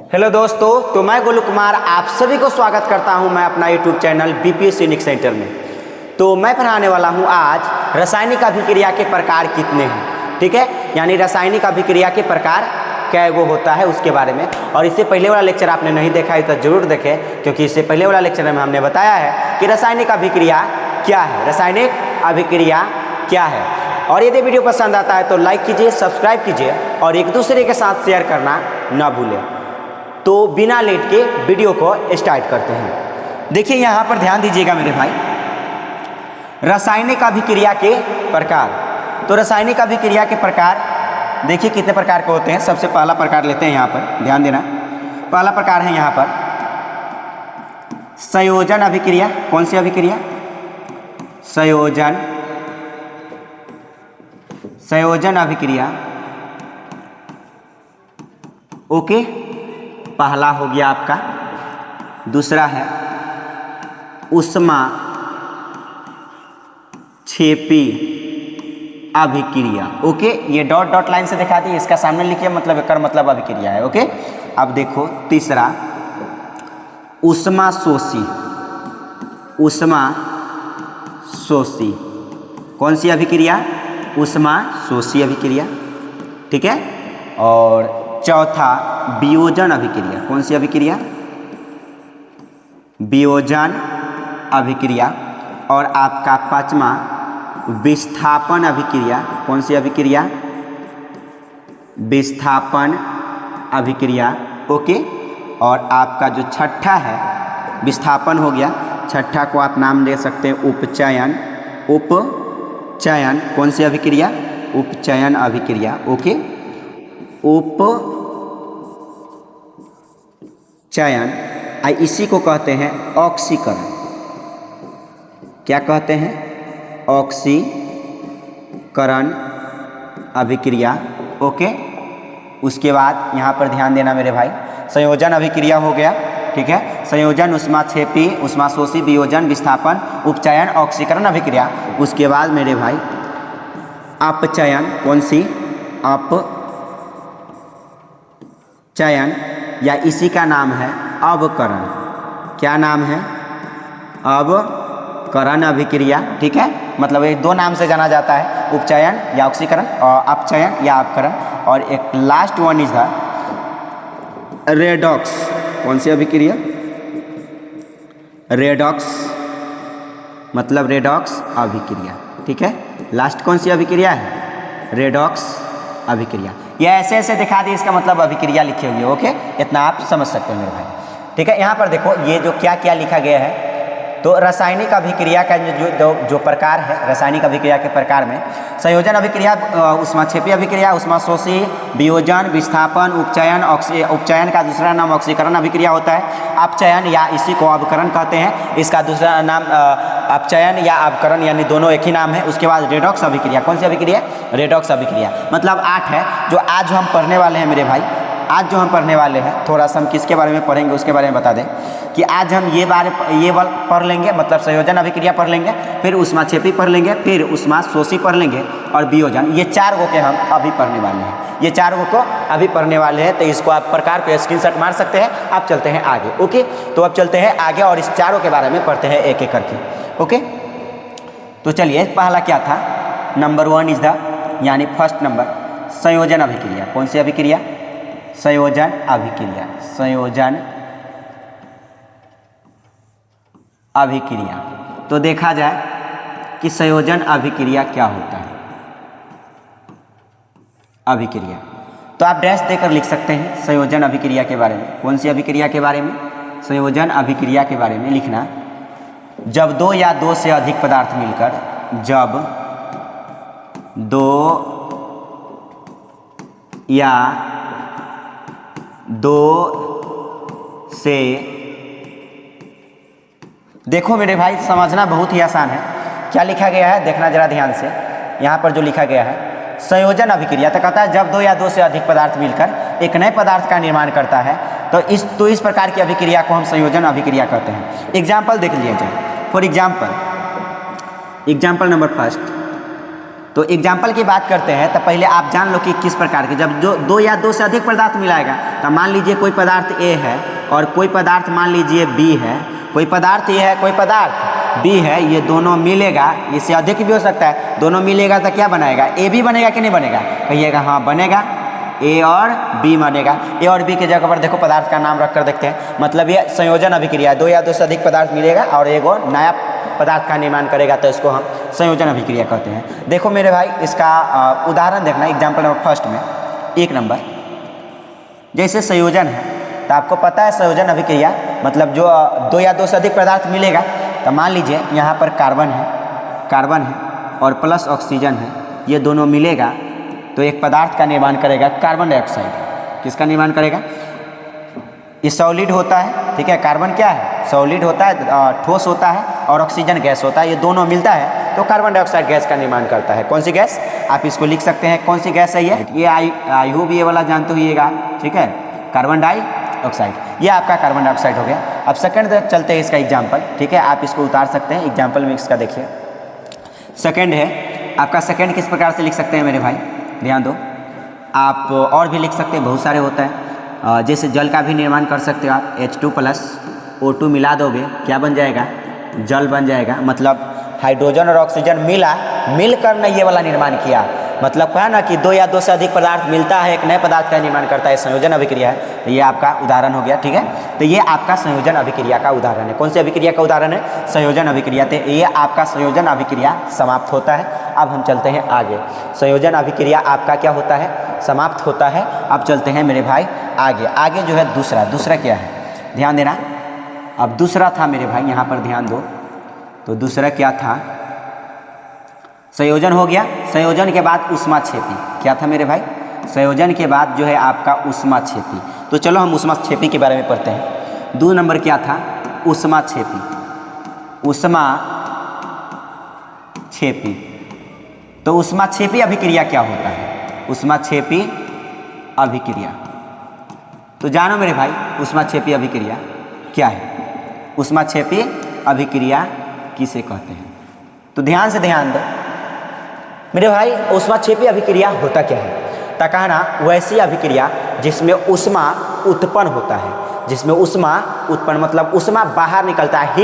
Hello दोस्तों, तो मैं गोलू कुमार आप सभी को स्वागत करता हूं मैं अपना YouTube channel BPS unique centre में। तो मैं पढ़ाने वाला हूं आज रासायनिक अभिक्रिया के प्रकार कितने हैं, ठीक है। यानी रासायनिक अभिक्रिया के प्रकार क्या वो होता है उसके बारे में। और इससे पहले वाला लेक्चर आपने नहीं देखा है तो जरूर देखें, क्योंकि इससे पहले वाला लेक्चर में हमने बताया है कि रासायनिक अभिक्रिया क्या है, रासायनिक अभिक्रिया क्या है। और यदि वीडियो पसंद आता है तो लाइक कीजिए, सब्सक्राइब कीजिए और एक दूसरे के साथ शेयर करना ना भूलें। तो बिना लेट के वीडियो को स्टार्ट करते हैं। देखिए यहाँ पर ध्यान दीजिएगा मेरे भाई, रासायनिक अभिक्रिया के प्रकार। तो रासायनिक अभिक्रिया के प्रकार देखिए कितने प्रकार के होते हैं। सबसे पहला प्रकार लेते हैं, यहाँ पर ध्यान देना। पहला प्रकार है यहाँ पर संयोजन अभिक्रिया। कौन सी अभिक्रिया? संयोजन अभिक्रिया। ओके, पहला हो गया आपका। दूसरा है ऊष्मा क्षेपी अभिक्रिया। ओके, ये डॉट डॉट लाइन से दिखा दी, इसका सामने लिखिए, मतलब एकर मतलब अभिक्रिया है। ओके, अब देखो तीसरा ऊष्मा शोषी। ऊष्मा शोषी कौन सी अभिक्रिया? ऊष्मा शोषी अभिक्रिया, ठीक है। और चौथा वियोजन अभिक्रिया। कौन सी अभिक्रिया? वियोजन अभिक्रिया। और आपका पांचवा विस्थापन अभिक्रिया। कौन सी अभिक्रिया? विस्थापन अभिक्रिया। ओके, और आपका जो छठा है विस्थापन हो गया, छठा को आप नाम दे सकते हैं उपचयन। उपचयन कौन सी अभिक्रिया? उपचयन अभिक्रिया। ओके, उपचयन, इसी को कहते हैं ऑक्सीकरण। क्या कहते हैं? ऑक्सीकरण अभिक्रिया। ओके, उसके बाद यहाँ पर ध्यान देना मेरे भाई, संयोजन अभिक्रिया हो गया, ठीक है। संयोजन ऊष्मा क्षेपी, ऊष्मा शोषी, वियोजन, विस्थापन, उपचयन, ऑक्सीकरण अभिक्रिया। उसके बाद मेरे भाई अपचयन। कौन सी? अपचयन, या इसी का नाम है अवकरण। क्या नाम है? अवकरण अभिक्रिया, ठीक है। मतलब ये दो नाम से जाना जाता है, उपचयन या ऑक्सीकरण और अपचयन या अपकरण। और एक last one is the redox. कौन सी अभिक्रिया? रेडॉक्स, मतलब रेडॉक्स अभिक्रिया, ठीक है। लास्ट कौन सी अभिक्रिया है? रेडॉक्स अभिक्रिया। ये ऐसे ऐसे दिखा दी, इसका मतलब अभिक्रिया लिखे हुए। ओके, इतना आप समझ सकते हैं मेरे भाई, ठीक है। यहाँ पर देखो ये जो क्या क्या लिखा गया है, तो रासायनिक अभिक्रिया का जो प्रकार है, रासायनिक अभिक्रिया के प्रकार में संयोजन अभिक्रिया, ऊष्माक्षेपी अभिक्रिया, ऊष्मा शोषी, वियोजन, विस्थापन, उपचयन। उपचयन का दूसरा नाम ऑक्सीकरण अभिक्रिया होता है। अपचयन या इसी को अवकरण कहते हैं, इसका दूसरा नाम अपचयन या अवकरण, यानी दोनों एक ही नाम है। उसके बाद रेडॉक्स अभिक्रिया। कौन सी अभिक्रिया? रेडॉक्स अभिक्रिया। मतलब 8 है जो आज हम पढ़ने वाले हैं मेरे भाई। आज जो हम पढ़ने वाले हैं, थोड़ा सा हम किसके बारे में पढ़ेंगे उसके बारे में बता दें कि आज हम ये पढ़ लेंगे, मतलब संयोजन अभिक्रिया पढ़ लेंगे, फिर ऊष्माक्षेपी पढ़ लेंगे, फिर ऊष्मा शोषी पढ़ लेंगे और वियोजन। ये 4 गो के हम अभी पढ़ने वाले हैं। ये 4 गो को अभी पढ़ने वाले हैं, तो इसको आप प्रकार पे स्क्रीनशॉट मार सकते हैं। आप चलते हैं आगे। ओके, तो अब चलते हैं आगे और इस 4 के बारे में पढ़ते हैं एक एक करके। ओके, तो चलिए पहला क्या था? नंबर 1 इज द, यानी फर्स्ट नंबर संयोजन अभिक्रिया। कौन सी अभिक्रिया? संयोजन अभिक्रिया। संयोजन अभिक्रिया। तो देखा जाए कि संयोजन अभिक्रिया क्या होता है। अभिक्रिया तो आप डैश देकर लिख सकते हैं संयोजन अभिक्रिया के बारे में। कौन सी अभिक्रिया के बारे में? संयोजन अभिक्रिया के बारे में लिखना, जब 2 या 2 से अधिक पदार्थ मिलकर, जब 2 या 2 से, देखो मेरे भाई समझना बहुत ही आसान है। क्या लिखा गया है देखना जरा ध्यान से। यहाँ पर जो लिखा गया है संयोजन अभिक्रिया, तो कहता है जब 2 या 2 से अधिक पदार्थ मिलकर एक नए पदार्थ का निर्माण करता है, तो इस प्रकार की अभिक्रिया को हम संयोजन अभिक्रिया कहते हैं। एग्जाम्पल देख लीजिए। फॉर एग्जाम्पल नंबर फर्स्ट, तो एग्जाम्पल की बात करते हैं तो पहले आप जान लो कि किस प्रकार के, जब जो दो या दो से अधिक पदार्थ मिलाएगा, तो मान लीजिए कोई पदार्थ ए है और कोई पदार्थ मान लीजिए बी है, कोई पदार्थ ए है कोई पदार्थ बी है, ये दोनों मिलेगा, इससे अधिक भी हो सकता है, दोनों मिलेगा तो क्या बनाएगा, ए भी बनेगा कि नहीं बनेगा, कहिएगा हाँ बनेगा, ए और बी बनेगा। ए और बी की जगह पर देखो पदार्थ का नाम रख कर देखते हैं, मतलब ये संयोजन अभिक्रिया है, दो या दो से अधिक पदार्थ मिलेगा और एक और नया पदार्थ का निर्माण करेगा, तो इसको हम संयोजन अभिक्रिया कहते हैं। देखो मेरे भाई इसका उदाहरण देखना, एग्जाम्पल नंबर फर्स्ट में 1 नंबर, जैसे संयोजन है तो आपको पता है संयोजन अभिक्रिया मतलब जो दो या दो से अधिक पदार्थ मिलेगा, तो मान लीजिए यहाँ पर कार्बन है और प्लस ऑक्सीजन है, ये दोनों मिलेगा तो एक पदार्थ का निर्माण करेगा, कार्बन डाइऑक्साइड। किसका निर्माण करेगा, ये सॉलिड होता है, ठीक है, कार्बन क्या है, सॉलिड होता है, ठोस होता है, और ऑक्सीजन गैस होता है, ये दोनों मिलता है तो कार्बन डाइऑक्साइड गैस का निर्माण करता है। कौन सी गैस, आप इसको लिख सकते हैं, कौन सी गैस है ये आई होप ये वाला जानते होइएगा, ठीक है, कार्बन डाइऑक्साइड, ये आपका कार्बन डाइऑक्साइड हो गया। अब सेकंड चलते हैं इसका एग्जाम्पल, ठीक है, आप इसको उतार सकते हैं, एग्जाम्पल में इसका देखिए सेकंड है आपका, सेकंड किस प्रकार से लिख सकते हैं मेरे भाई, ध्यान दो, आप और भी लिख सकते हैं, बहुत सारे होता है, जैसे जल का भी निर्माण कर सकते हो आप, H2 + O2 मिला दोगे क्या बन जाएगा, जल बन जाएगा, मतलब हाइड्रोजन और ऑक्सीजन मिलकर ने ये वाला निर्माण किया, मतलब कहा ना कि दो या दो से अधिक पदार्थ मिलता है, एक नए पदार्थ का निर्माण करता है, संयोजन अभिक्रिया है, तो ये आपका उदाहरण हो गया, ठीक है, तो ये आपका संयोजन अभिक्रिया का उदाहरण है। कौन सी अभिक्रिया का उदाहरण है, संयोजन अभिक्रिया, तो ये आपका संयोजन अभिक्रिया समाप्त होता है। अब हम चलते हैं आगे, संयोजन अभिक्रिया आपका क्या होता है, समाप्त होता है। अब चलते हैं मेरे भाई आगे जो है दूसरा क्या है, ध्यान देना, अब दूसरा था मेरे भाई, यहाँ पर ध्यान दो, तो दूसरा क्या था, संयोजन हो गया, संयोजन के बाद ऊष्माक्षेपी, क्या था मेरे भाई, संयोजन के बाद जो है आपका ऊष्माक्षेपी। तो चलो हम ऊष्माक्षेपी के बारे में पढ़ते हैं। 2 नंबर क्या था, ऊष्माक्षेपी, ऊष्माक्षेपी। तो ऊष्माक्षेपी अभिक्रिया क्या होता है, ऊष्माक्षेपी अभिक्रिया, तो जानो मेरे भाई ऊष्माक्षेपी अभिक्रिया क्या है, ऊष्माक्षेपी अभिक्रिया किसे कहते हैं। तो ध्यान से ध्यान दो मेरे भाई, ऊष्माक्षेपी अभिक्रिया होता क्या है, तो कहना वैसी अभिक्रिया जिसमें ऊष्मा उत्पन्न होता है, जिसमें ऊष्मा उत्पन्न मतलब ऊष्मा बाहर निकलता है,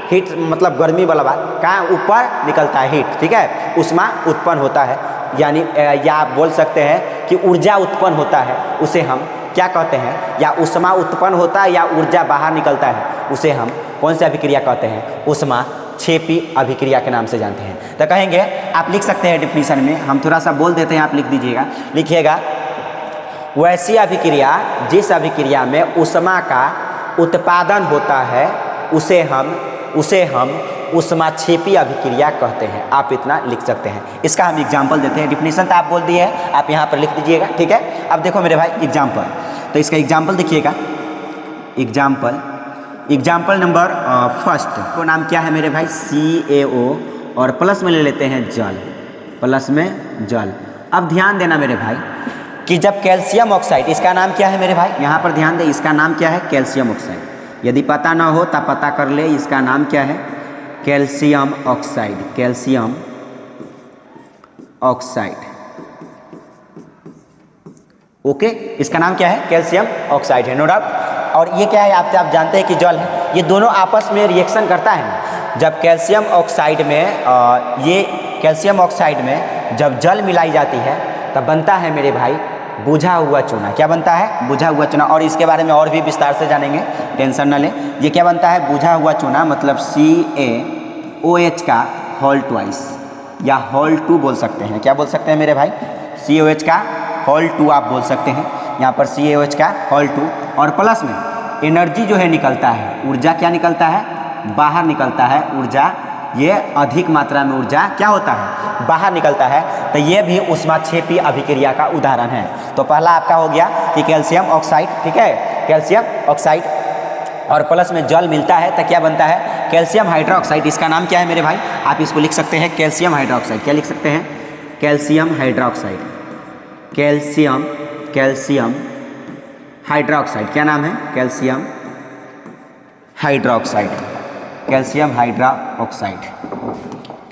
हीट मतलब गर्मी वाला बात, कहाँ ऊपर निकलता है हीट, ठीक है, ऊष्मा उत्पन्न होता है, यानी या आप बोल सकते हैं कि ऊर्जा उत्पन्न होता है, उसे हम क्या कहते हैं, या ऊष्मा उत्पन्न होता है या ऊर्जा बाहर निकलता है, उसे हम कौन सी अभिक्रिया कहते हैं, ऊष्माक्षेपी अभिक्रिया के नाम से जानते हैं। तो कहेंगे आप लिख सकते हैं डिफिनीशन में, हम थोड़ा सा बोल देते हैं, आप लिख दीजिएगा, लिखिएगा वैसी अभिक्रिया जिस अभिक्रिया में ऊष्मा का उत्पादन होता है उसे हम ऊष्माक्षेपी अभिक्रिया कहते हैं। आप इतना लिख सकते हैं, इसका हम एग्जाम्पल देते हैं, डिफिनीशन तो आप बोल दिए हैं, आप यहाँ पर लिख दीजिएगा, ठीक है। अब देखो मेरे भाई एग्जाम्पल, तो इसका एग्जाम्पल देखिएगा, एग्जाम्पल नंबर फर्स्ट को नाम क्या है मेरे भाई, CaO, और प्लस में ले लेते हैं जल, प्लस में जल। अब ध्यान देना मेरे भाई कि जब कैल्शियम ऑक्साइड, इसका नाम क्या है मेरे भाई, यहाँ पर ध्यान दे, इसका नाम क्या है, कैल्शियम ऑक्साइड। यदि पता ना हो तो पता कर ले, इसका नाम क्या है, calcium oxide, calcium oxide, okay, इसका नाम क्या है, कैल्शियम ऑक्साइड है, नो डाउट। और ये क्या है, आप जानते हैं कि जल है, ये दोनों आपस में रिएक्शन करता है ना, जब कैल्शियम ऑक्साइड में ये कैल्शियम ऑक्साइड में जब जल मिलाई जाती है तब बनता है मेरे भाई बुझा हुआ चूना। क्या बनता है, बुझा हुआ चूना, और इसके बारे में और भी विस्तार से जानेंगे, टेंशन न लें। ये क्या बनता है, बुझा हुआ चूना, मतलब CaOH का होल ट्वाइस या होल 2 बोल सकते हैं। क्या बोल सकते हैं मेरे भाई, CaOH का होल 2 आप बोल सकते हैं, यहाँ पर CaOH का होल 2, और प्लस में एनर्जी जो है निकलता है, ऊर्जा क्या निकलता है, बाहर निकलता है ऊर्जा, ये अधिक मात्रा में ऊर्जा क्या होता है, बाहर निकलता है। तो ये भी ऊष्माक्षेपी अभिक्रिया का उदाहरण है। तो पहला आपका हो गया कि कैल्शियम ऑक्साइड, ठीक है, कैल्शियम ऑक्साइड, और प्लस में जल मिलता है तो क्या बनता है, कैल्शियम हाइड्रोक्साइड। इसका नाम क्या है मेरे भाई, आप इसको लिख सकते हैं कैल्शियम हाइड्रोक्साइड। क्या लिख सकते हैं, कैल्शियम हाइड्रोक्साइड, कैल्शियम हाइड्रोक्साइड, क्या नाम है, calcium hydroxide, calcium hydroxide,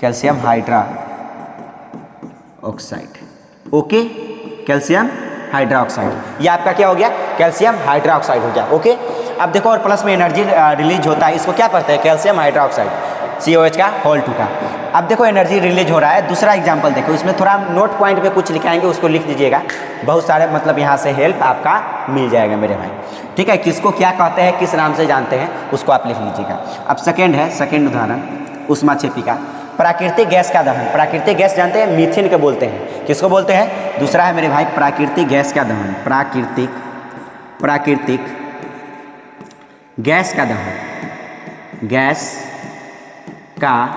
calcium hydroxide, oxide. Okay, calcium hydroxide, ये आपका क्या हो गया, कैल्शियम हाइड्रोक्साइड हो गया। ओके, अब देखो और प्लस में एनर्जी रिलीज होता है, इसको क्या पढ़ते हैं, कैल्शियम हाइड्रोक्साइड COH का होल 2 का। अब देखो एनर्जी रिलीज हो रहा है। दूसरा एग्जांपल देखो, इसमें थोड़ा नोट पॉइंट पे कुछ लिखाएंगे, उसको लिख दीजिएगा, बहुत सारे मतलब यहाँ से हेल्प आपका मिल जाएगा मेरे भाई। ठीक है, किसको क्या कहते हैं, किस नाम से जानते हैं, उसको आप लिख लीजिएगा। अब सेकेंड है, सेकेंड उदाहरण ऊष्माक्षेपी का, प्राकृतिक गैस का दहन। प्राकृतिक गैस जानते हैं, मीथेन के बोलते हैं, किसको बोलते हैं, दूसरा है मेरे भाई प्राकृतिक गैस का दहन, प्राकृतिक गैस का दहन, गैस का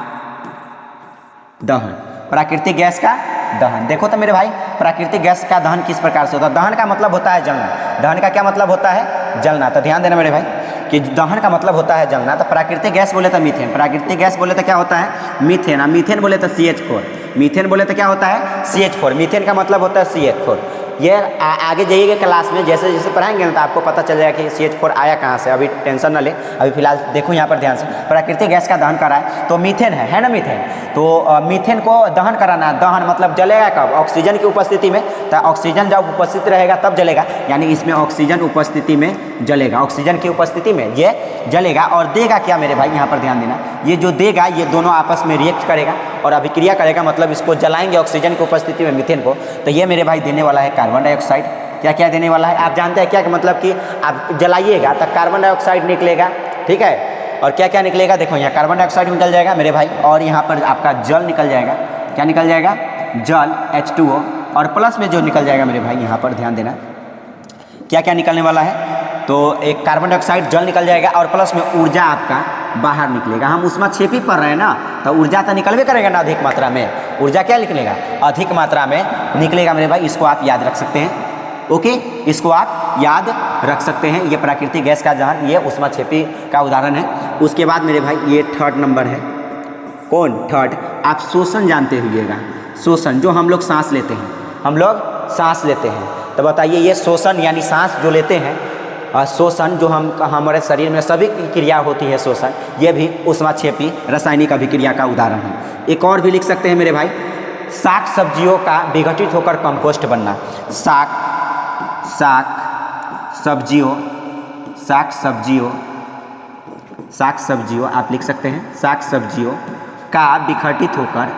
दहन, प्राकृतिक गैस का दहन। देखो तो मेरे भाई, प्राकृतिक गैस का दहन किस प्रकार से होता है। दहन का मतलब होता है जलना, दहन का क्या मतलब होता है, जलना। तो ध्यान देना मेरे भाई कि दहन का मतलब होता है जलना। तो प्राकृतिक गैस बोले तो मीथेन, प्राकृतिक गैस बोले तो क्या होता है, मीथेन। मीथेन बोले तो CH4, मीथेन बोले तो क्या होता है, CH4। मीथेन का मतलब होता है CH4। ये आगे जाइएगा क्लास में, जैसे जैसे पढ़ाएंगे ना तो आपको पता चल जाएगा कि CH4 आया कहाँ से। अभी टेंशन ना ले, अभी फिलहाल देखो यहाँ पर ध्यान से, प्राकृतिक गैस का दहन करा है तो मीथेन है ना, मीथेन। तो मीथेन को दहन कराना, दहन मतलब जलेगा कब, ऑक्सीजन की उपस्थिति में। तो ऑक्सीजन जब उपस्थित रहेगा तब जलेगा, यानी इसमें ऑक्सीजन उपस्थिति में जलेगा, ऑक्सीजन की उपस्थिति में ये जलेगा। और देगा क्या मेरे भाई, यहाँ पर ध्यान देना, ये जो देगा ये दोनों आपस में रिएक्ट करेगा और अभिक्रिया करेगा, मतलब इसको जलाएंगे ऑक्सीजन की उपस्थिति में मीथेन को। तो ये मेरे भाई देने वाला है कार्बन डाइऑक्साइड। क्या क्या देने वाला है, आप जानते हैं क्या, कि मतलब कि आप जलाइएगा तो कार्बन डाइऑक्साइड निकलेगा। ठीक है, और क्या क्या निकलेगा, देखो यहाँ कार्बन डाइऑक्साइड निकल जाएगा मेरे भाई, और यहाँ पर आपका जल निकल जाएगा। क्या निकल जाएगा, जल H2O, और प्लस में जो निकल जाएगा मेरे भाई, यहाँ पर ध्यान देना क्या क्या निकलने वाला है। तो एक कार्बन डाइऑक्साइड, जल निकल जाएगा, और प्लस में ऊर्जा आपका बाहर निकलेगा। हम ऊष्माक्षेपी पढ़ रहे हैं ना, तो ऊर्जा तो निकलवे करेगा ना अधिक मात्रा में, ऊर्जा क्या निकलेगा, अधिक मात्रा में निकलेगा मेरे भाई। इसको आप याद रख सकते हैं। ओके, इसको आप याद रख सकते हैं। ये प्राकृतिक गैस का दहन, ये ऊष्माक्षेपी का उदाहरण है। उसके बाद मेरे भाई ये थर्ड नंबर है, कौन, थर्ड, आप श्वसन जानते होइएगा, श्वसन जो हम लोग सांस लेते हैं, हम लोग सांस लेते हैं। तो बताइए ये श्वसन यानी सांस जो लेते हैं, श्वसन जो हमारे शरीर में सभी क्रिया होती है, श्वसन, ये भी ऊष्माक्षेपी रासायनिक अभिक्रिया का उदाहरण है। एक और भी लिख सकते हैं मेरे भाई, साग सब्जियों का विघटित होकर कंपोस्ट बनना। साग सब्जियों आप लिख सकते हैं, साग सब्जियों का विघटित होकर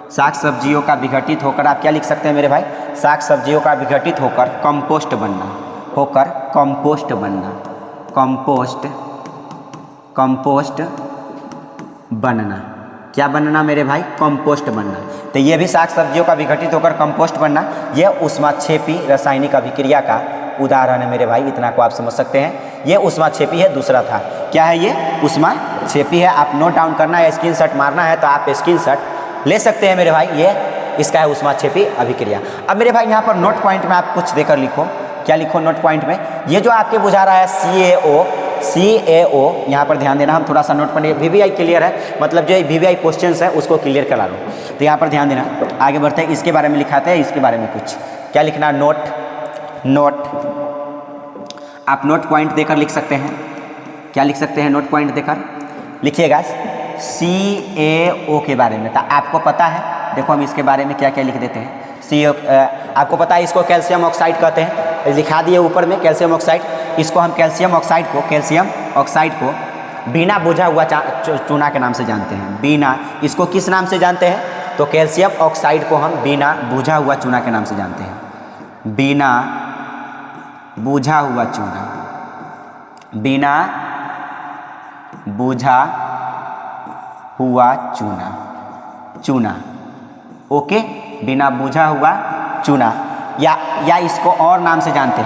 साग सब्जियों का विघटित होकर आप क्या लिख सकते हैं मेरे भाई, साग सब्जियों का विघटित होकर कंपोस्ट बनना, कंपोस्ट बनना। क्या बनना मेरे भाई, कंपोस्ट बनना। तो ये भी साग सब्जियों का विघटित होकर कंपोस्ट बनना, यह ऊष्माक्षेपी रासायनिक अभिक्रिया का उदाहरण है मेरे भाई। इतना को आप समझ सकते हैं। ये ऊष्माक्षेपी है, दूसरा था क्या है, ये ऊष्माक्षेपी है। आप नोट डाउन करना है, स्क्रीनशॉट मारना है तो आप स्क्रीनशॉट ले सकते हैं मेरे भाई। ये इसका है ऊष्माक्षेपी अभिक्रिया। अब मेरे भाई यहाँ पर नोट पॉइंट में आप कुछ देकर लिखो। क्या लिखो नोट पॉइंट में, ये जो आपके बुझा रहा है CaO, यहाँ पर ध्यान देना। हम थोड़ा सा नोट पॉइंट, VVI क्लियर है, मतलब जो VVI क्वेश्चंस है उसको क्लियर करा लो। तो यहाँ पर ध्यान देना, आगे बढ़ते हैं। इसके बारे में लिखाते हैं, इसके बारे में कुछ क्या लिखना, नोट आप नोट पॉइंट देकर लिख सकते हैं। क्या लिख सकते हैं, नोट पॉइंट देकर लिखिएगा CaO के बारे में। तो आपको पता है, देखो हम इसके बारे में क्या क्या लिख देते हैं। CO आपको पता है, इसको कैल्शियम ऑक्साइड कहते हैं, लिखा दिए ऊपर में कैल्शियम ऑक्साइड। इसको हम कैल्शियम ऑक्साइड को बिना बुझा हुआ चूना के नाम से जानते हैं। बिना, इसको किस नाम से जानते हैं, तो कैल्शियम ऑक्साइड को हम बिना बुझा हुआ चूना के नाम से जानते हैं। बिना बुझा हुआ चूना, ओके, बिना बुझा हुआ चूना, या इसको और नाम से जानते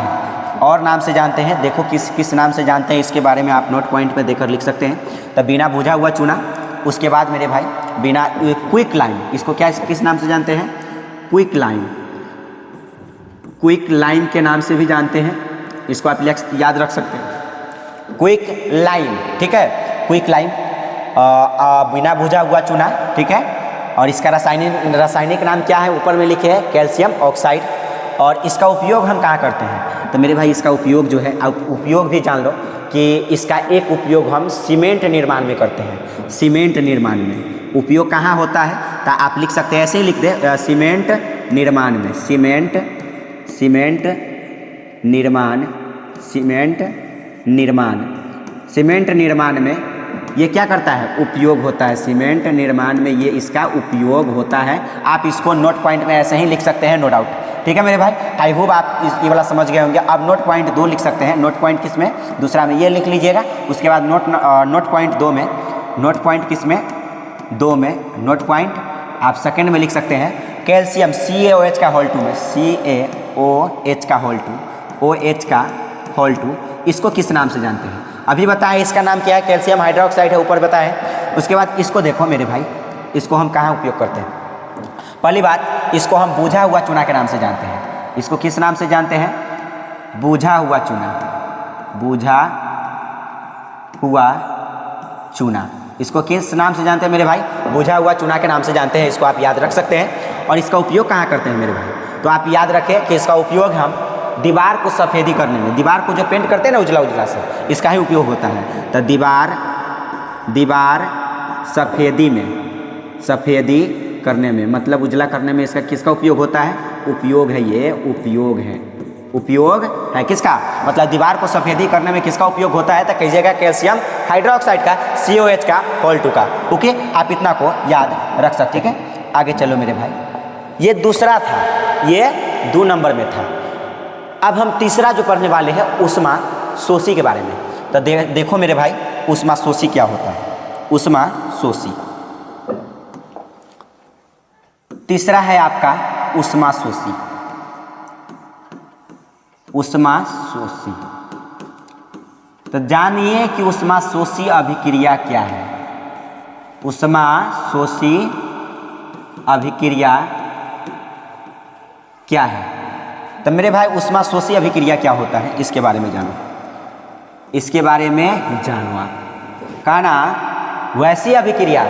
हैं, देखो किस नाम से जानते हैं, इसके बारे में आप नोट पॉइंट पे देकर लिख सकते हैं। तो बिना बुझा हुआ चूना। उसके बाद मेरे भाई बिना क्विक लाइम, इसको क्या किस नाम से जानते हैं, क्विक लाइम के नाम से भी जानते हैं। इसको आप याद रख सकते हैं, क्विक लाइम, ठीक है, क्विक लाइम, बिना बुझा हुआ चूना, ठीक है। और इसका रासायनिक नाम क्या है, ऊपर में लिखे है कैल्शियम ऑक्साइड। और इसका उपयोग हम कहाँ करते हैं, तो मेरे भाई इसका उपयोग जो है, उपयोग भी जान लो, कि इसका एक उपयोग हम सीमेंट निर्माण में करते हैं। सीमेंट निर्माण में उपयोग कहाँ होता है, तो आप लिख सकते हैं, ऐसे ही लिख दे, सीमेंट निर्माण में, सीमेंट निर्माण, सीमेंट निर्माण में ये क्या करता है, उपयोग होता है। सीमेंट निर्माण में ये इसका उपयोग होता है। आप इसको नोट पॉइंट में ऐसे ही लिख सकते हैं, नो डाउट। ठीक है मेरे भाई, आई होप आप ये वाला समझ गए होंगे। अब नोट पॉइंट 2 लिख सकते हैं। नोट पॉइंट किस में, दूसरा में, ये लिख लीजिएगा। उसके बाद नोट पॉइंट 2 में, नोट पॉइंट किस में, 2 में, नोट पॉइंट आप सेकंड में लिख सकते हैं, कैल्शियम CaOH का होल 2 में, CaOH का होल 2, OH का होल 2, इसको किस नाम से जानते हैं? अभी बताएं इसका नाम क्या है, कैल्शियम हाइड्रोक्साइड है, ऊपर बताएं। उसके बाद इसको देखो मेरे भाई, इसको हम कहाँ उपयोग करते हैं? पहली बात, इसको हम बूझा हुआ चूना के नाम से जानते हैं। इसको किस नाम से जानते हैं? बूझा हुआ चूना, बूझा हुआ चूना। इसको किस नाम से जानते हैं मेरे भाई? बूझा हुआ चूना के नाम से जानते हैं। इसको आप याद रख सकते हैं। और इसका उपयोग कहाँ करते हैं मेरे भाई? तो आप याद रखें कि इसका उपयोग हम दीवार को सफ़ेदी करने में, दीवार को जो पेंट करते हैं ना उजला उजला से, इसका ही उपयोग होता है। तो दीवार सफ़ेदी में, सफ़ेदी करने में, मतलब उजला करने में इसका किसका उपयोग होता है? उपयोग है, ये उपयोग है, उपयोग है किसका, मतलब दीवार को सफ़ेदी करने में किसका उपयोग होता है? तो कहिएगा कैल्शियम हाइड्रोक्साइड का, CaOH का होल 2 का। ओके, आप इतना को याद रख सकते। ठीक है, आगे चलो मेरे भाई। ये दूसरा था, ये 2 नंबर में था। अब हम तीसरा जो पढ़ने वाले हैं उष्मा शोषी के बारे में। तो देखो मेरे भाई, उष्मा शोषी क्या होता है? उष्मा शोषी तीसरा है आपका उष्मा शोषी। उष्मा शोषी, तो जानिए कि उष्मा शोषी अभिक्रिया क्या है। उष्मा शोषी अभिक्रिया क्या है? तो मेरे भाई उष्मा शोषी अभिक्रिया क्या होता है, इसके बारे में जानो, इसके बारे में जानो आप। कहा ना, वैसी अभिक्रिया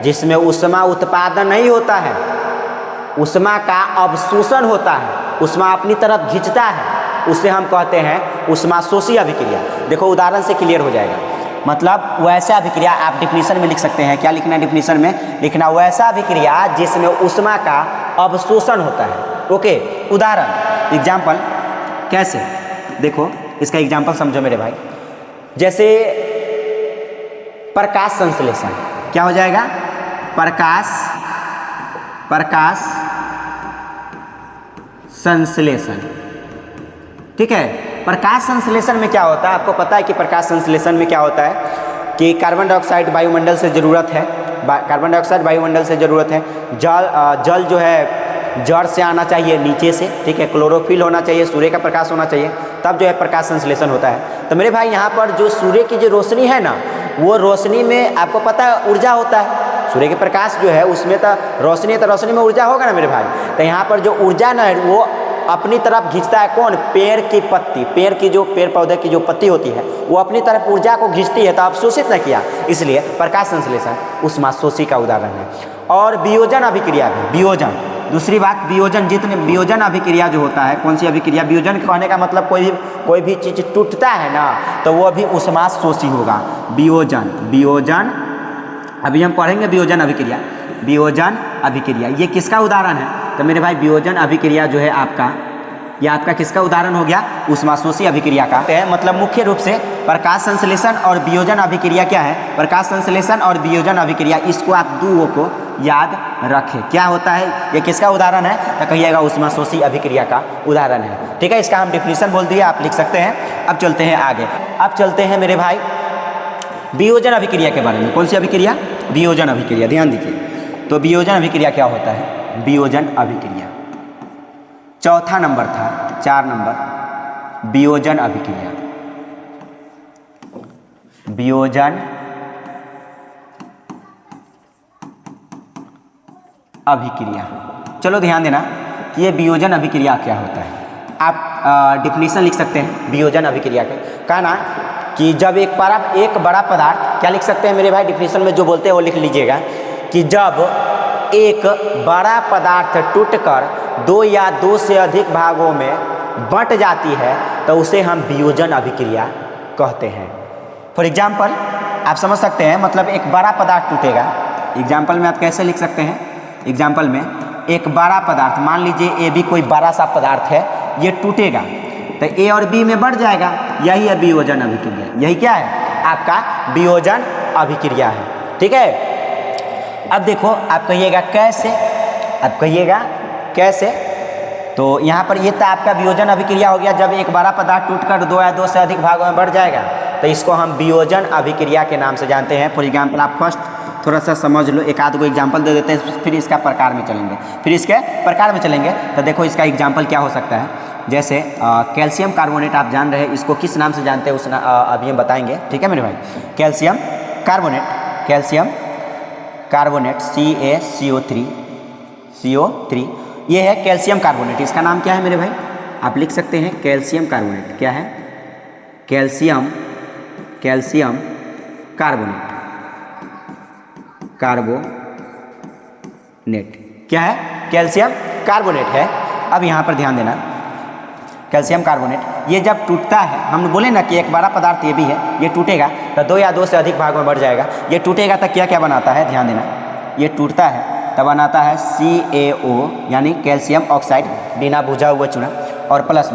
जिसमें उष्मा उत्पादन नहीं होता है, उष्मा का अवशोषण होता है, उष्मा अपनी तरफ खींचता है, उसे हम कहते हैं उष्मा शोषी अभिक्रिया। देखो उदाहरण से क्लियर हो जाएगा। मतलब वैसा अभिक्रिया, आप डिफिनीशन में लिख सकते हैं। क्या लिखना है डिफिनीशन में? लिखना वैसा अभिक्रिया जिसमें उष्मा का अवशोषण होता है। ओके, उदाहरण, एग्जाम्पल कैसे? देखो इसका एग्जाम्पल समझो मेरे भाई। जैसे प्रकाश संश्लेषण, क्या हो जाएगा? प्रकाश संश्लेषण। ठीक है, प्रकाश संश्लेषण में क्या होता है? आपको पता है कि प्रकाश संश्लेषण में क्या होता है कि कार्बन डाइऑक्साइड वायुमंडल से ज़रूरत है, कार्बन डाइऑक्साइड वायुमंडल से ज़रूरत है। जल जो है जड़ से आना चाहिए, नीचे से। ठीक है, क्लोरोफिल होना चाहिए, सूर्य का प्रकाश होना चाहिए, तब जो है प्रकाश संश्लेषण होता है। तो मेरे भाई यहाँ पर जो सूर्य की जो रोशनी है ना, वो रोशनी में आपको पता है ऊर्जा होता है। सूर्य के प्रकाश जो है उसमें तो रोशनी में ऊर्जा होगा ना मेरे भाई। तो यहाँ पर जो ऊर्जा ना है वो अपनी तरफ खींचता है। कौन? पेड़ की पत्ती, पेड़ पौधे की जो पत्ती होती है वो अपनी तरफ ऊर्जा को खींचती है, तो अवशोषित न किया, इसलिए प्रकाश संश्लेषण उष्मा शोषी का उदाहरण है। और वियोजन अभिक्रिया भी, वियोजन, दूसरी बात वियोजन, जितने वियोजन अभिक्रिया जो होता है, कौन सी अभिक्रिया? वियोजन कहने का मतलब कोई भी चीज़ टूटता है ना, तो वो भी उष्मा शोषी होगा। वियोजन अभी हम पढ़ेंगे वियोजन अभिक्रिया। वियोजन अभिक्रिया ये किसका उदाहरण है? तो मेरे भाई वियोजन अभिक्रिया जो है आपका, यह आपका किसका उदाहरण हो गया? उष्मा शोषी अभिक्रिया का। मतलब मुख्य रूप से प्रकाश संश्लेषण और वियोजन अभिक्रिया क्या है? प्रकाश संश्लेषण और वियोजन अभिक्रिया, इसको आप दो को याद रखें। क्या होता है? ये किसका उदाहरण है? तो कहिएगा उष्मा शोषी अभिक्रिया का उदाहरण है। ठीक है, इसका हम डिफिनीशन बोल दिए, आप लिख सकते हैं। अब चलते हैं आगे। अब चलते हैं मेरे भाई वियोजन अभिक्रिया के बारे में। कौन सी अभिक्रिया? वियोजन अभिक्रिया। ध्यान दीजिए, तो वियोजन अभिक्रिया क्या होता है? वियोजन अभिक्रिया चौथा नंबर था, 4 नंबर वियोजन अभिक्रिया। वियोजन अभिक्रिया, चलो ध्यान देना कि ये वियोजन अभिक्रिया क्या होता है। आप डिफिनीशन लिख सकते हैं वियोजन अभिक्रिया के। कहा ना कि जब एक बड़ा पदार्थ, क्या लिख सकते हैं मेरे भाई? डिफिनीशन में जो बोलते हैं वो लिख लीजिएगा कि जब एक बड़ा पदार्थ टूटकर 2 या 2 से अधिक भागों में बंट जाती है तो उसे हम वियोजन अभिक्रिया कहते हैं। फॉर एग्जाम्पल आप समझ सकते हैं, मतलब एक बड़ा पदार्थ टूटेगा। एग्जाम्पल में आप कैसे लिख सकते हैं, एग्जाम्पल में एक बड़ा पदार्थ, मान लीजिए ए भी कोई बड़ा सा पदार्थ है, ये टूटेगा तो ए और बी में बढ़ जाएगा, यही है वियोजन अभिक्रिया। यही क्या है, आपका वियोजन अभिक्रिया है। ठीक है, अब देखो आप कहिएगा कैसे, आप कहिएगा कैसे, तो यहाँ पर ये तो आपका वियोजन अभिक्रिया हो गया। जब एक बड़ा पदार्थ टूटकर दो या दो से अधिक भागों में बढ़ जाएगा तो इसको हम वियोजन अभिक्रिया के नाम से जानते हैं। फॉर एग्जाम्पल आप फर्स्ट थोड़ा सा समझ लो, एक आध को एग्जाम्पल दे देते हैं, फिर इसका प्रकार में चलेंगे, फिर इसके प्रकार में चलेंगे। तो देखो इसका एग्जाम्पल क्या हो सकता है, जैसे कैल्शियम कार्बोनेट आप जान रहे हैं, इसको किस नाम से जानते हैं अभी हम बताएंगे। ठीक है मेरे भाई, calcium carbonate, calcium carbonate CO3, ये है कैल्शियम कार्बोनेट। इसका नाम क्या है मेरे भाई, आप लिख सकते हैं कैल्शियम कार्बोनेट। क्या है, कैल्शियम कार्बोनेट, क्या है, कैल्शियम कार्बोनेट है। अब यहाँ पर ध्यान देना, कैल्शियम कार्बोनेट ये जब टूटता है, हम बोले ना कि एक बड़ा पदार्थ ये भी है, ये टूटेगा तो दो या दो से अधिक भागों में बढ़ जाएगा। ये टूटेगा तो क्या क्या बनाता है, ध्यान देना, ये टूटता है तब बनाता है CaO यानी कैल्शियम ऑक्साइड, बिना बुझा हुआ चूना, और प्लस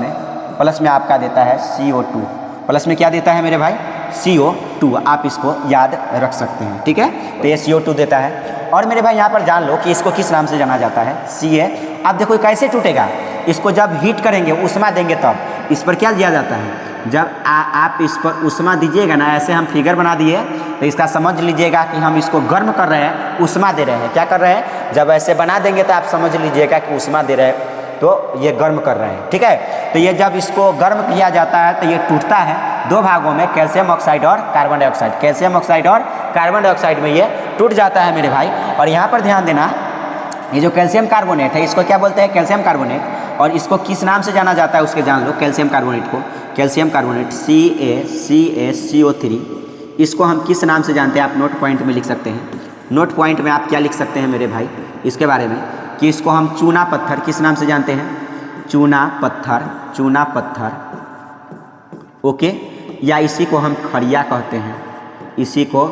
में आपका देता है CO2, प्लस में क्या देता है मेरे भाई, CO2। आप इसको याद रख सकते हैं। ठीक है, तो ये CO2 देता है। और मेरे भाई यहाँ पर जान लो कि इसको किस नाम से जाना जाता है, Ca। अब देखो कैसे टूटेगा, इसको जब हीट करेंगे, उष्मा देंगे, तब इस पर क्या दिया जाता है, जब आप इस पर उष्मा दीजिएगा ना, ऐसे हम फिगर बना दिए तो इसका समझ लीजिएगा कि हम इसको गर्म कर रहे हैं, उष्मा दे रहे हैं। क्या कर रहे हैं, जब ऐसे बना देंगे तो आप समझ लीजिएगा कि उष्मा दे रहे हैं, तो ये गर्म कर रहे हैं। ठीक है, तो ये जब इसको गर्म किया जाता है तो ये टूटता है दो भागों में, कैल्शियम ऑक्साइड और कार्बन डाइऑक्साइड। कैल्शियम ऑक्साइड और कार्बन डाइऑक्साइड में ये टूट जाता है मेरे भाई। और यहाँ पर ध्यान देना, ये जो कैल्शियम कार्बोनेट है, इसको क्या बोलते हैं, कैल्शियम कार्बोनेट। और इसको किस नाम से जाना जाता है, उसके जान लो, कैल्शियम कार्बोनेट को, कैल्शियम कार्बोनेट CaCaCO3, इसको हम किस नाम से जानते हैं, आप नोट पॉइंट में लिख सकते हैं। नोट पॉइंट में आप क्या लिख सकते हैं मेरे भाई इसके बारे में, कि इसको हम चूना पत्थर किस नाम से जानते हैं, चूना पत्थर, ओके, या इसी को हम खड़िया कहते हैं, इसी को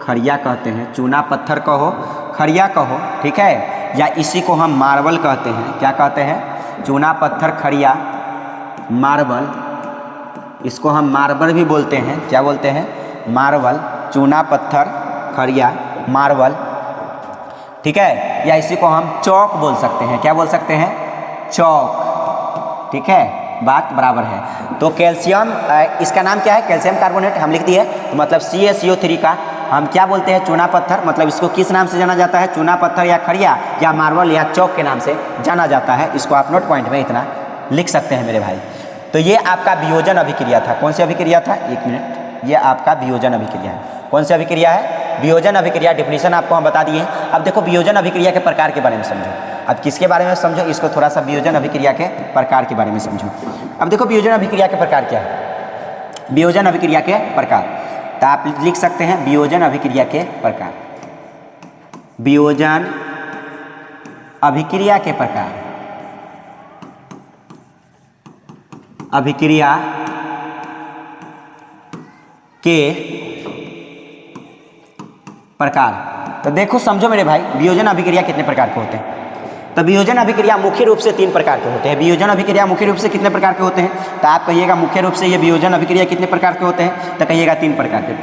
खड़िया कहते हैं। चूना पत्थर कहो, खड़िया कहो, ठीक है, या इसी को हम मार्बल कहते हैं। क्या कहते हैं, चूना पत्थर, खड़िया, मार्बल, इसको हम मार्बल भी बोलते हैं। क्या बोलते हैं, मार्बल, चूना पत्थर, खड़िया, मार्बल। ठीक है, या इसी को हम चौक बोल सकते हैं। क्या बोल सकते हैं, चौक। ठीक है, बात बराबर है। तो कैल्शियम, इसका नाम क्या है, कैल्शियम कार्बोनेट हम लिख दिए, तो मतलब CaCO3 का हम क्या बोलते हैं, चूना पत्थर। मतलब इसको किस नाम से जाना जाता है, चूना पत्थर या खड़िया या मार्बल या चौक के नाम से जाना जाता है। इसको आप नोट पॉइंट में इतना लिख सकते हैं मेरे भाई। तो ये आपका वियोजन अभिक्रिया था। कौन सी अभिक्रिया था, एक मिनट, ये आपका वियोजन अभिक्रिया है। कौन सी अभिक्रिया है, वियोजन अभिक्रिया। डिफिनीशन आपको हम बता दिए। अब देखो वियोजन अभिक्रिया के प्रकार के बारे में समझो। अब किसके बारे में समझो, इसको थोड़ा सा वियोजन अभिक्रिया के प्रकार के बारे में समझो। अब देखो वियोजन अभिक्रिया के प्रकार क्या है, वियोजन अभिक्रिया के प्रकार, तो आप लिख सकते हैं वियोजन अभिक्रिया के प्रकार, वियोजन अभिक्रिया के प्रकार, अभिक्रिया के प्रकार। तो देखो समझो मेरे भाई, वियोजन अभिक्रिया कितने प्रकार के होते हैं। तो वियोजन अभिक्रिया मुख्य रूप से 3 प्रकार के होते हैं। वियोजन अभिक्रिया मुख्य रूप से कितने प्रकार के होते हैं, तो आप कहिएगा मुख्य रूप से ये वियोजन अभिक्रिया कितने प्रकार के होते हैं, तो कहिएगा 3 प्रकार के।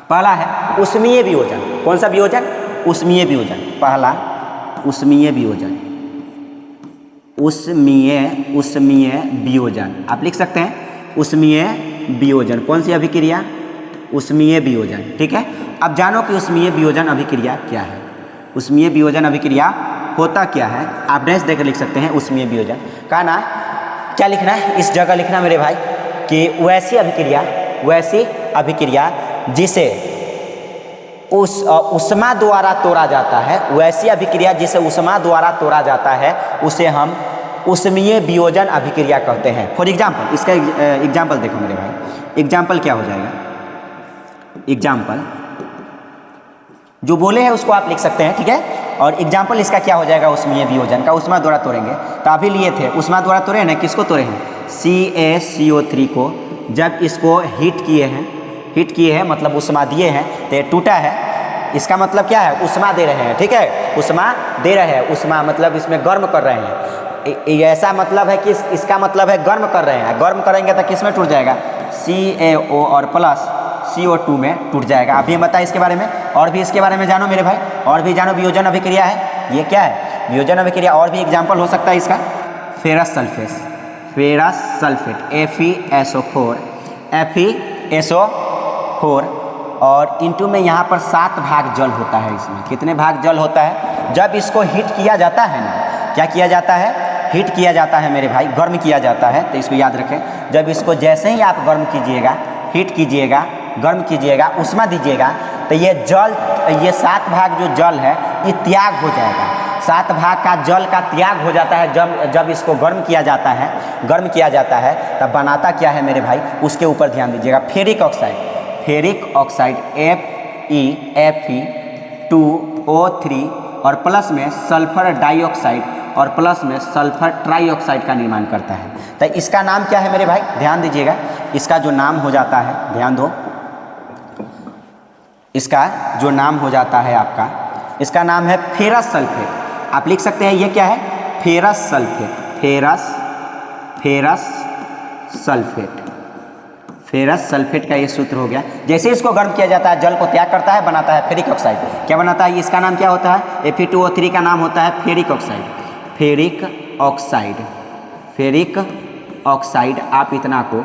पहला है ऊष्मीय वियोजन। कौन सा वियोजन, ऊष्मीय वियोजन। पहला ऊष्मीय वियोजन, ऊष्मीय वियोजन आप लिख सकते हैं, ऊष्मीय वियोजन। कौन सी अभिक्रिया, ऊष्मीय वियोजन। ठीक है, अब जानो कि ऊष्मीय वियोजन अभिक्रिया क्या है। ऊष्मीय वियोजन अभिक्रिया होता क्या है, आप डैश देकर लिख सकते हैं ऊष्मीय वियोजन का ना। क्या लिखना है, इस जगह लिखना मेरे भाई कि वैसी अभिक्रिया जिसे ऊष्मा द्वारा तोड़ा जाता है, वैसी अभिक्रिया जिसे ऊष्मा द्वारा तोड़ा जाता है, उसे हम ऊष्मीय वियोजन अभिक्रिया कहते हैं। फॉर एग्जाम्पल, इसका एग्जाम्पल देखो मेरे भाई, एग्जाम्पल क्या हो जाएगा, एग्जाम्पल जो बोले हैं उसको आप लिख सकते हैं। ठीक है, और एग्जाम्पल इसका क्या हो जाएगा, ऊष्मीय वियोजन का। ऊष्मा द्वारा तोड़ेंगे, तो अभी लिए थे ऊष्मा द्वारा तोड़े ना, किसको तोड़े हैं, CaCO3 को जब इसको हीट किए हैं मतलब उष्मा दिए हैं तो ये टूटा है। इसका मतलब क्या है, उष्मा दे रहे हैं, ठीक है, उष्मा दे रहे हैं, उष्मा मतलब इसमें गर्म कर रहे हैं। ऐसा मतलब है कि इसका मतलब है गर्म कर रहे हैं, गर्म करेंगे तो किस में टूट जाएगा, CaO और प्लस CO2 में टूट जाएगा। आप ये बताइए इसके बारे में, और भी इसके बारे में जानो मेरे भाई, और भी जानो। वियोजन अभिक्रिया है, ये क्या है, वियोजन अभिक्रिया। और भी एग्जाम्पल हो सकता है इसका, फेरस सल्फेट FeSO4 और इंटू में यहाँ पर 7 भाग जल होता है। इसमें कितने भाग जल होता है, जब इसको हीट किया जाता है ना, क्या किया जाता है, हीट किया जाता है मेरे भाई, गर्म किया जाता है। तो इसको याद रखें, जब इसको जैसे ही आप गर्म कीजिएगा, हीट कीजिएगा, गर्म कीजिएगा, उष्मा दीजिएगा, तो ये जल, ये 7 भाग जो जल है ये त्याग हो जाएगा। 7 भाग का जल का त्याग हो जाता है जब इसको गर्म किया जाता है, तब बनाता क्या है मेरे भाई, उसके ऊपर ध्यान दीजिएगा। फेरिक ऑक्साइड Fe2O3 और प्लस में सल्फर डाइऑक्साइड और प्लस में सल्फर ट्राइऑक्साइड का निर्माण करता है। तो इसका नाम क्या है मेरे भाई, ध्यान दीजिएगा, इसका जो नाम हो जाता है, ध्यान दो, इसका जो नाम हो जाता है आपका, इसका नाम है फेरस सल्फेट। आप लिख सकते हैं ये क्या है, फेरस सल्फेट का ये सूत्र हो गया। जैसे इसको गर्म किया जाता है, जल को त्याग करता है, बनाता है फेरिक ऑक्साइड। क्या बनाता है, इसका नाम क्या होता है, Fe2O3 का नाम होता है फेरिक ऑक्साइड। आप इतना को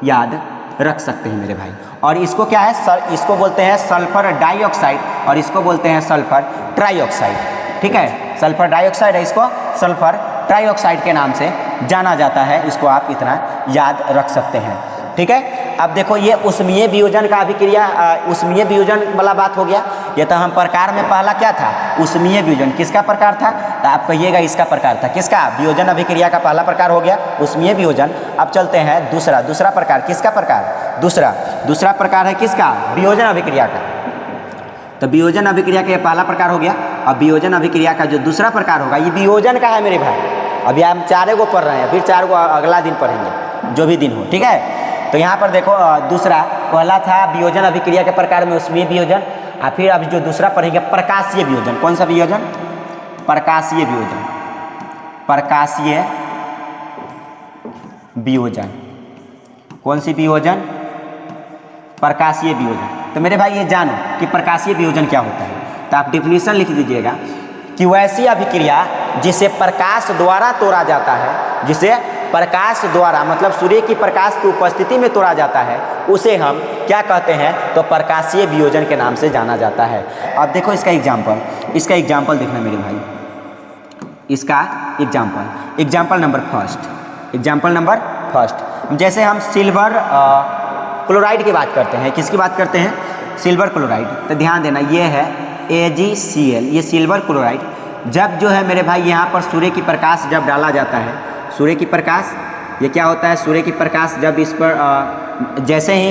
याद रख सकते हैं मेरे भाई। और इसको क्या है, इसको बोलते हैं सल्फर डाइऑक्साइड और इसको बोलते हैं सल्फर ट्राइऑक्साइड, ठीक है, सल्फर डाइऑक्साइड है, इसको सल्फर ट्राइऑक्साइड के नाम से जाना जाता है। इसको आप इतना याद रख सकते हैं, ठीक है। अब देखो ये उष्मीय वियोजन का अभिक्रिया, उष्मीय वियोजन वाला बात हो गया। ये तो हम प्रकार में पहला क्या था, उष्मीय वियोजन, किसका प्रकार था, तो आप कहिएगा इसका प्रकार था, किसका, वियोजन अभिक्रिया का पहला प्रकार हो गया उष्मीय वियोजन। अब चलते हैं दूसरा प्रकार, किसका प्रकार, दूसरा प्रकार है किसका, वियोजन अभिक्रिया का। तो वियोजन अभिक्रिया का पहला प्रकार हो गया। अब वियोजन अभिक्रिया का जो दूसरा प्रकार होगा, ये वियोजन का है मेरे भाई। अभी हम 4 को पढ़ रहे हैं, फिर 4 को अगला दिन पढ़ेंगे, जो भी दिन हो, ठीक है। तो यहाँ पर देखो, दूसरा, पहला था वियोजन अभिक्रिया के प्रकार में उष्मीय वियोजन, और फिर अभी जो दूसरा पढ़ेंगे प्रकाशीय वियोजन। कौन सा वियोजन, प्रकाशीय वियोजन। कौन सी वियोजन, प्रकाशीय वियोजन। तो मेरे भाई ये जानो कि प्रकाशीय वियोजन क्या होता है। तो आप डिफिनीशन लिख दीजिएगा कि वैसी अभिक्रिया जिसे प्रकाश द्वारा तोड़ा जाता है, जिसे प्रकाश द्वारा मतलब सूर्य की प्रकाश की उपस्थिति में तोड़ा जाता है, उसे हम क्या कहते हैं, तो प्रकाशीय वियोजन के नाम से जाना जाता है। अब देखो इसका एग्जाम्पल देखना मेरे भाई, इसका एग्जाम्पल नंबर फर्स्ट। जैसे हम सिल्वर क्लोराइड की बात करते हैं, किसकी बात करते हैं, सिल्वर क्लोराइड। तो ध्यान देना, ये है AgCl, ये सिल्वर क्लोराइड। जब जो है मेरे भाई यहाँ पर सूर्य की प्रकाश जब डाला जाता है, सूर्य की प्रकाश, ये क्या होता है, सूर्य की प्रकाश जब इस पर जैसे ही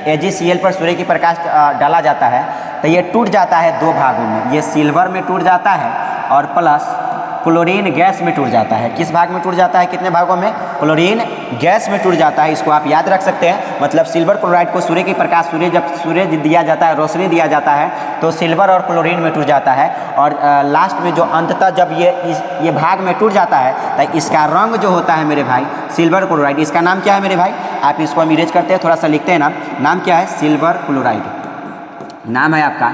AgCl पर सूर्य की प्रकाश डाला जाता है, तो ये टूट जाता है 2 भागों में। ये सिल्वर में टूट जाता है और प्लस क्लोरीन गैस में टूट जाता है। किस भाग में टूट जाता है, कितने भागों में, क्लोरीन गैस में टूट जाता है। इसको आप याद रख सकते हैं। मतलब सिल्वर क्लोराइड को सूर्य की प्रकाश, जब सूर्य दिया जाता है, रोशनी दिया जाता है, तो सिल्वर और क्लोरीन में टूट जाता है। और लास्ट में जो अंततः जब ये भाग में टूट जाता है, तो इसका रंग जो होता है मेरे भाई, सिल्वर क्लोराइड, इसका नाम क्या है मेरे भाई, आप इसको हम इरेज करते हैं, थोड़ा सा लिखते हैं नाम क्या है, सिल्वर क्लोराइड, नाम है आपका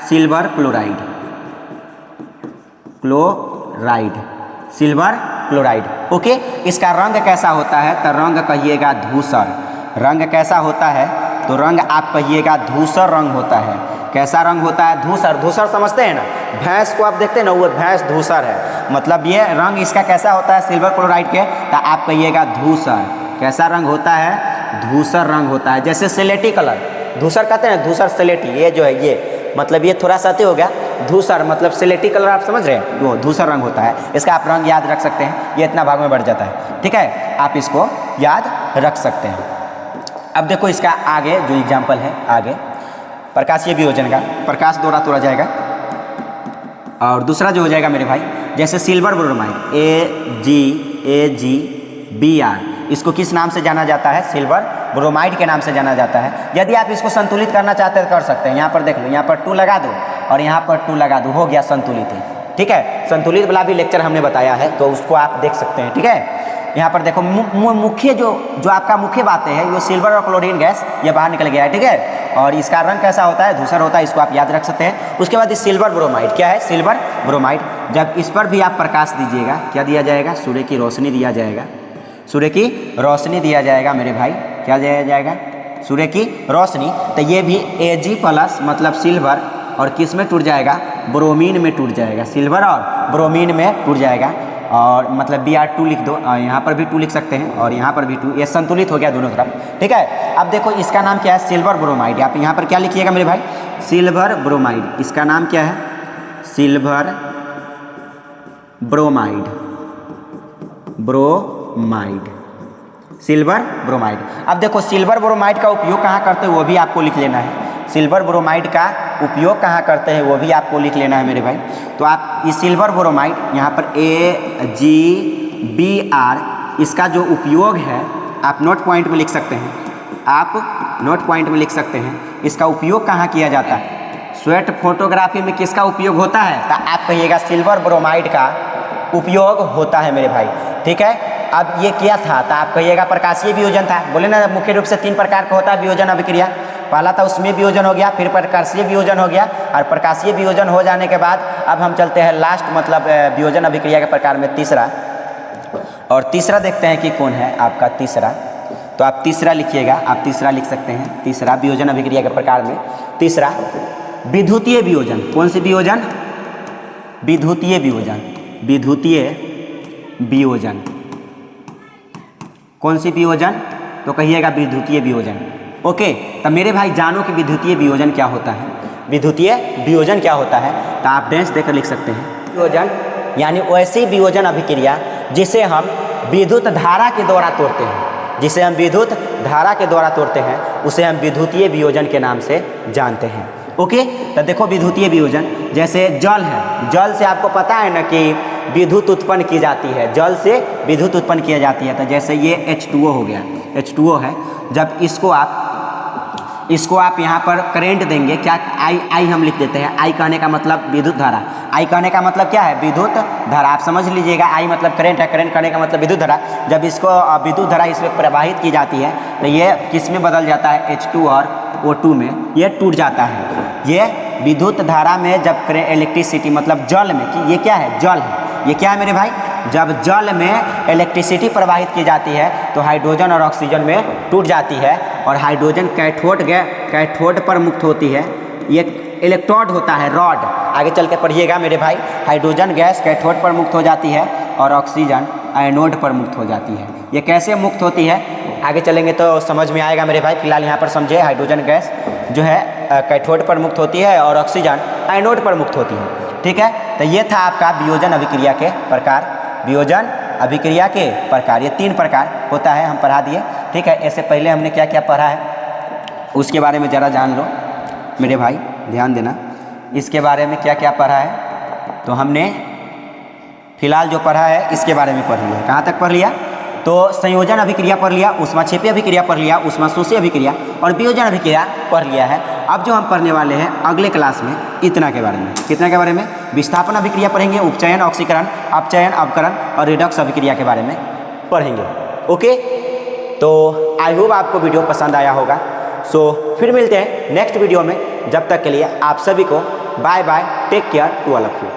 सिल्वर सिल्वर क्लोराइड, ओके। इसका रंग कैसा होता है, तो रंग कहिएगा धूसर। रंग कैसा होता है, तो रंग आप कहिएगा धूसर रंग होता है। कैसा रंग होता है, धूसर समझते हैं ना, भैंस को आप देखते हैं ना, वो भैंस धूसर है, मतलब ये रंग इसका कैसा होता है सिल्वर क्लोराइड के, तो आप कहिएगा धूसर। कैसा रंग होता है, धूसर रंग होता है। जैसे स्लेटी कलर, धूसर कहते हैं, धूसर स्लेटी, ये जो है ये मतलब ये थोड़ा सा हो गया, धूसर मतलब स्लेटी कलर, आप समझ रहे हैं, वो धूसर रंग होता है। इसका आप रंग याद रख सकते हैं, ये इतना भाग में बढ़ जाता है, ठीक है, आप इसको याद रख सकते हैं। अब देखो इसका आगे जो एग्जाम्पल है, आगे प्रकाशीय वियोजन का, प्रकाश द्वारा तोड़ा जाएगा। और दूसरा जो हो जाएगा मेरे भाई, जैसे सिल्वर ब्रोमाइड AgBr, इसको किस नाम से जाना जाता है, सिल्वर ब्रोमाइड के नाम से जाना जाता है। यदि आप इसको संतुलित करना चाहते हैं तो कर सकते हैं। यहाँ पर देख लो, यहाँ पर 2 लगा दो और यहाँ पर 2 लगा दो, हो गया संतुलित है। ठीक है, संतुलित वाला भी लेक्चर हमने बताया है, तो उसको आप देख सकते हैं। ठीक है, यहाँ पर देखो मुख्य जो आपका मुख्य बातें है वो सिल्वर और क्लोरीन गैस ये बाहर निकल गया है। ठीक है, और इसका रंग कैसा होता है, धूसर होता है, इसको आप याद रख सकते हैं। उसके बाद सिल्वर ब्रोमाइड क्या है, सिल्वर ब्रोमाइड। जब इस पर भी आप प्रकाश दीजिएगा, क्या दिया जाएगा, सूर्य की रोशनी दिया जाएगा, सूर्य की रोशनी दिया जाएगा मेरे भाई, क्या दिया जाएगा, सूर्य की रोशनी। तो ये भी Ag+ मतलब सिल्वर और किस में टूट जाएगा, ब्रोमीन में टूट जाएगा, सिल्वर और ब्रोमीन में टूट जाएगा। और मतलब Br2 लिख दो, यहाँ पर भी 2 लिख सकते हैं और यहाँ पर भी 2, ये संतुलित हो गया दोनों तरफ। ठीक है, अब देखो इसका नाम क्या है, सिल्वर ब्रोमाइड। आप यहाँ पर क्या लिखिएगा मेरे भाई, सिल्वर ब्रोमाइड। इसका नाम क्या है, silver bromide, bromide, silver bromide. अब देखो सिल्वर ब्रोमाइड का उपयोग कहाँ करते हैं वो भी आपको लिख लेना है। सिल्वर ब्रोमाइड का उपयोग कहाँ करते हैं वो भी आपको लिख लेना है मेरे भाई। तो आप इस सिल्वर ब्रोमाइड यहाँ पर AgBr इसका जो उपयोग है आप नोट पॉइंट में लिख सकते हैं, आप नोट पॉइंट में लिख सकते हैं। इसका उपयोग कहाँ किया जाता है, स्वेट फोटोग्राफी में किसका उपयोग होता है, तो आप कहिएगा सिल्वर ब्रोमाइड का उपयोग होता है मेरे भाई। ठीक है, अब ये क्या था, तो आप कहिएगा प्रकाशीय वियोजन था। बोले ना मुख्य रूप से 3 प्रकार का होता है वियोजन अभिक्रिया। पहला था उसमें वियोजन हो गया, फिर प्रकाशीय वियोजन हो गया, और प्रकाशीय वियोजन हो जाने के बाद अब हम चलते हैं लास्ट मतलब वियोजन अभिक्रिया के प्रकार में तीसरा। और तीसरा देखते हैं कि कौन है आपका तीसरा। तो आप तीसरा लिखिएगा, आप तीसरा लिख सकते हैं। तीसरा वियोजन अभिक्रिया के प्रकार में तीसरा विद्युतीय वियोजन। कौन सी वियोजन, विद्युतीय वियोजन, विद्युतीय वियोजन। कौन सी वियोजन, तो कहिएगा विद्युतीय वियोजन। ओके, तो मेरे भाई जानो कि विद्युतीय वियोजन क्या होता है, विद्युतीय वियोजन क्या होता है, तो आप डेंस देकर लिख सकते हैं। वियोजन यानी वैसी वियोजन अभिक्रिया जिसे हम विद्युत धारा के द्वारा तोड़ते हैं, जिसे हम विद्युत धारा के द्वारा तोड़ते हैं उसे हम विद्युतीय वियोजन के नाम से जानते हैं। ओके, तो देखो विद्युतीय वियोजन जैसे जल है, जल से आपको पता है ना कि विद्युत उत्पन्न की जाती है, जल से विद्युत उत्पन्न किया जाती है। तो जैसे ये H2O हो गया, H2O है, जब इसको आप यहाँ पर करंट देंगे, क्या I हम लिख देते हैं। I कहने का मतलब विद्युत धारा, I कहने का मतलब क्या है, विद्युत धारा। आप समझ लीजिएगा I मतलब करंट है, करंट कहने का मतलब विद्युत धारा। जब इसको विद्युत धारा इसमें प्रवाहित की जाती है तो ये किस में बदल जाता है, H2 और O2 में ये टूट जाता है। ये विद्युत धारा में जब इलेक्ट्रिसिटी मतलब जल में, कि ये क्या है, जल है, ये क्या है मेरे भाई, जब जल में इलेक्ट्रिसिटी प्रवाहित की जाती है तो हाइड्रोजन और ऑक्सीजन में टूट जाती है, और हाइड्रोजन कैथोड पर मुक्त होती है। ये इलेक्ट्रोड होता है, रॉड। आगे चल के पढ़िएगा मेरे भाई, हाइड्रोजन गैस कैथोड पर मुक्त हो जाती है और ऑक्सीजन एनोड पर मुक्त हो जाती है। ये कैसे मुक्त होती है आगे चलेंगे तो समझ में आएगा मेरे भाई। फिलहाल यहाँ पर समझे, हाइड्रोजन गैस जो है कैथोड पर मुक्त होती है और ऑक्सीजन एनोड पर मुक्त होती है। ठीक है, तो ये था आपका वियोजन अभिक्रिया के प्रकार, वियोजन अभिक्रिया के प्रकार। ये 3 प्रकार होता है, हम पढ़ा दिए। ठीक है, ऐसे पहले हमने क्या क्या पढ़ा है उसके बारे में ज़रा जान लो मेरे भाई, ध्यान देना। इसके बारे में क्या क्या पढ़ा है, तो हमने फिलहाल जो पढ़ा है इसके बारे में पढ़ लिया। कहाँ तक पढ़ लिया, तो संयोजन अभिक्रिया पढ़ लिया, ऊष्माक्षेपी अभिक्रिया पढ़ लिया, ऊष्माशोषी अभिक्रिया और वियोजन अभिक्रिया पढ़ लिया है। अब जो हम पढ़ने वाले हैं अगले क्लास में इतना के बारे में, कितना के बारे में, विस्थापन अभिक्रिया पढ़ेंगे, उपचयन, ऑक्सीकरण, अपचयन, अवकरण और रिडक्स अभिक्रिया के बारे में पढ़ेंगे। ओके, तो आई होप आपको वीडियो पसंद आया होगा। सो फिर मिलते हैं नेक्स्ट वीडियो में। जब तक के लिए आप सभी को bye bye, take care to all of you.